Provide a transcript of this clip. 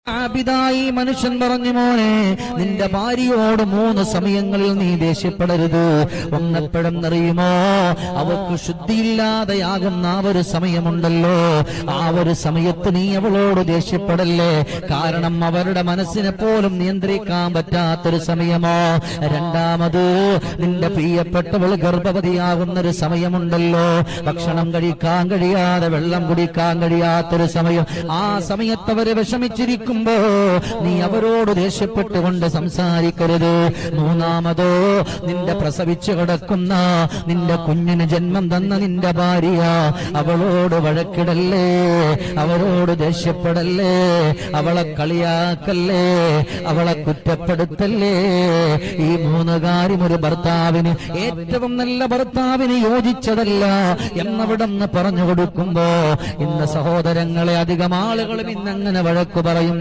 ആബിദായി മനുഷ്യൻ പറഞ്ഞു, മോനെ, നിന്റെ ഭാര്യയോട് 3 സമയങ്ങളിൽ നീ ദേഷ്യപ്പെടരുത്. ഒന്നെപ്പോഴെന്നറിയുമോ? അവർക്ക് ശുദ്ധിയില്ലാതെയാകുന്ന ആ ഒരു സമയമുണ്ടല്ലോ, ആ ഒരു സമയത്ത് നീ അവളോട് ദേഷ്യപ്പെടല്ലേ. കാരണം അവരുടെ മനസ്സിനെ പോലും നിയന്ത്രിക്കാൻ പറ്റാത്തൊരു സമയമോ. രണ്ടാമത്, നിന്റെ പ്രിയപ്പെട്ടവൾ ഗർഭവതിയാകുന്നൊരു സമയമുണ്ടല്ലോ, ഭക്ഷണം കഴിക്കാൻ കഴിയാതെ വെള്ളം കുടിക്കാൻ കഴിയാത്തൊരു സമയം. ആ സമയത്ത് അവര് വിഷമിച്ചിരിക്കും. നീ അവരോട് ദേഷ്യപ്പെട്ടുകൊണ്ട് സംസാരിക്കരുത്. മൂന്നാമതോ, നിന്റെ പ്രസവിച്ചു കിടക്കുന്ന, നിന്റെ കുഞ്ഞിന് ജന്മം തന്ന നിന്റെ ഭാര്യ, അവളോട് വഴക്കിടല്ലേ, അവരോട് ദേഷ്യപ്പെടല്ലേ, അവളെ കളിയാക്കല്ലേ, അവളെ കുറ്റപ്പെടുത്തല്ലേ. ഈ 3 കാര്യം ഒരു ഭർത്താവിന്, ഏറ്റവും നല്ല ഭർത്താവിന് യോജിച്ചതല്ല എന്നവിടെന്ന് പറഞ്ഞു കൊടുക്കുമ്പോ, ഇന്ന് സഹോദരങ്ങളെ അധികം ആളുകളും ഇന്നങ്ങനെ വഴക്കു പറയുന്നു.